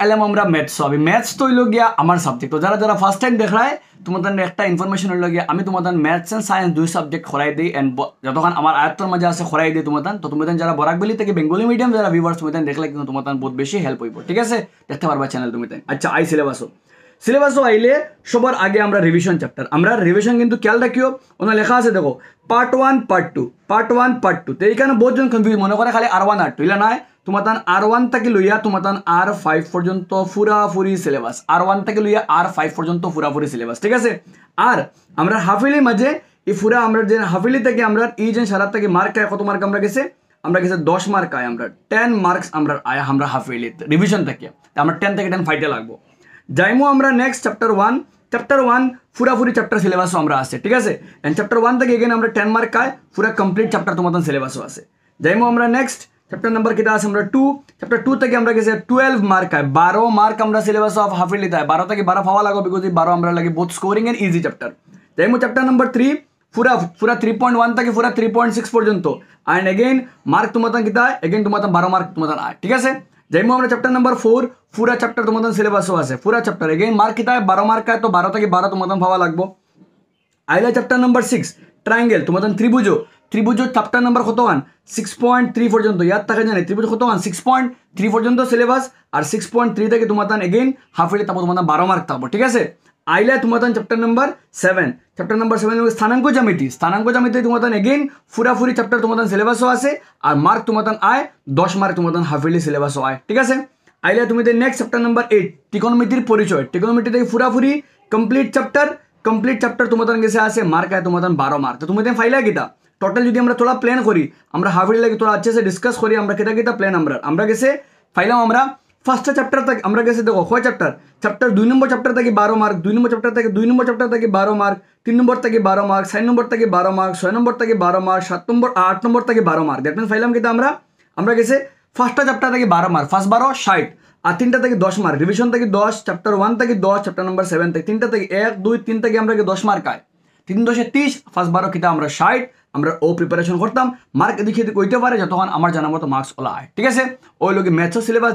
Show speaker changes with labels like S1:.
S1: এলাম আমরা ম্যাথস হবে ম্যাথস তো হইল গিয়া আমার সাবজেক্ট তো যারা যারা ফার্স্ট টাইম দেখায় তোমাদের একটা ইনফরমেশন হইল গিয়া আমি তোমাদের ম্যাথস অ্যান্ড সায়েন্স দুই সাবজেক্ট খরাই দিই এন্ড যতক্ষণ আমার আয়ত্তর মাঝে আছে খরাই দিই তোমাদের তো তোমাদের যারা বরাকবেলি থেকে বেঙ্গলি মিডিয়াম যারা ভিউয়ার্স তোমাদের দেখলে কিন্তু তোমাদের বহুত বেশি হেল্প হইব ঠিক আছে দেখতে পারবা চ্যানেল তুমি আচ্ছা আই সিলেবাসও আইলে সবার আগে আমরা রিভিশন চ্যাপ্টার আমরা রিভিশন কিন্তু খেয়াল রাখিও ওনা লেখা আছে দেখো পার্ট 1 পার্ট 2 তো এইখানে বহুতজন কনফিউজ মনে করে খালি R1 R2 ইলা নাই তোমার R1 থেকে লইয়া তোমার R5 পর্যন্ত পুরাপুরি সিলেবাস R1 থেকে লইয়া R5 পর্যন্ত পুরাপুরি সিলেবাস ঠিক আছে আর আমরা হাফিলির মাঝে এই পুরা আমরা যে হাফিলি থেকে আমরা এই যে সারা থেকে মার্ক আয় কত মার্ক আমরা গেছে 10 মার্ক আয় আমরা 10 মার্কস আমরা আয় আমরা হাফিলি রিভিশন থেকে আমরা 10 থেকে 10 ফাইটে লাগবো যাইমো আমরা নেক্সট চ্যাপ্টার 1 পুরাপুরি চ্যাপ্টার সিলেবাসও আমরা আছে ঠিক আছে এন্ড চ্যাপ্টার 1 থেকে এগেন আমরা 10 মার্ক আয় পুরা কমপ্লিট চ্যাপ্টার তোমাদের সিলেবাসও আছে যাইমো আমরা নেক্সট চ্যাপ্টার নাম্বার কিটা আছে আমরা 2 চ্যাপ্টার 2 থেকে আমরা গেছে 12 মার্ক আয় 12 মার্ক আমরা সিলেবাস অফ হাফিলি তাই 12 থেকে 12 পাওয়া লাগবে বিকজ 12 আমরা লাগে both scoring and easy chapter যাইমো চ্যাপ্টার নাম্বার 3 পুরা 3.1 থেকে পুরা 3.6 পর্যন্ত এন্ড এগেইন মার্ক তোমাদের কিটা এগেইন তোমাদের 12 মার্ক তোমাদের আয় ঠিক আছে যাইমো আমরা চ্যাপ্টার নাম্বার 4 পুরা চ্যাপ্টার তোমাদের সিলেবাসও আছে পুরা চ্যাপ্টার এগেইন মার্ক কিটা 12 মার্ক আয় তো 12 থেকে 12 তোমাদের পাওয়া লাগবে আইলা চ্যাপ্টার নাম্বার 6 ট্রায়াঙ্গেল তোমাদের ত্রিভুজ চ্যাপ্টার নাম্বার কত 6.3 পর্যন্ত ইয়াদ থাকে জানে ত্রিভুজ কত 6.3 পর্যন্ত সিলেবাস আর 6.3 থেকে তোমাদের এগেইন হাফিলি তারপর তোমাদের 12 মার্ক থাকবে ঠিক আছে আইলা তোমাদের চ্যাপ্টার নাম্বার 7 স্থানাঙ্ক জ্যামিতি তোমাদের এগেইন পুরাপুরি চ্যাপ্টার তোমাদের সিলেবাসও আছে আর মার্ক তোমাদের আয় 10 মার্ক তোমাদের হাফিলি সিলেবাসও আয় ঠিক আছে আইলা তুমি নেক্সট চ্যাপ্টার নাম্বার 8 ত্রিকোণমিতির পরিচয় ত্রিকোণমিতি থেকে পুরাপুরি কমপ্লিট চ্যাপ্টার তোমাদের গেছে আছে মার্ক আয় তোমাদের 12 মার্ক তো তুমি ফাইলা কিটা টোটাল যদি আমরা তোলা প্ল্যান করি আমরা হাফিলি লাগে তোলা अच्छे से ডিসকাস করি আমরা কিটা প্ল্যান আমরা গেছে ফাইলাম আমরা ফার্স্ট চ্যাপ্টার থেকে আমরা গেছে দেখো কয় চ্যাপ্টার 2 নম্বর চ্যাপ্টার থেকে 12 মার্ক 2 নম্বর চ্যাপ্টার থেকে 12 মার্ক 3 নম্বর থেকে 12 মার্ক 4 নম্বর থেকে 12 মার্ক 6 নম্বর থেকে 12 মার্ক 7 নম্বর 8 নম্বর থেকে 12 মার্ক দ্যাট মিন্স ফাইলাম কিটা আমরা গেছে ফার্স্ট চ্যাপ্টার থেকে 12 মার্ক ফার্স্ট 12 60 আর তিনটা থেকে 10 মার্ক রিভিশন থেকে 10 চ্যাপ্টার 1 থেকে 10 চ্যাপ্টার নাম্বার 7 থেকে তিনটা থেকে 1 2 3 থেকে আমরা 10 মার্ক আয় 3 10 30 ফার্স্ট 12 কিটা আমরা 60 আমরা ও প্রিপারেশন করতাম মার্ক এদিকে কইতে পারে যতক্ষণ আমার জানা মতো মার্কস ওলা হয় ঠিক আছে ওই লোকে ম্যাথস সিলেবাস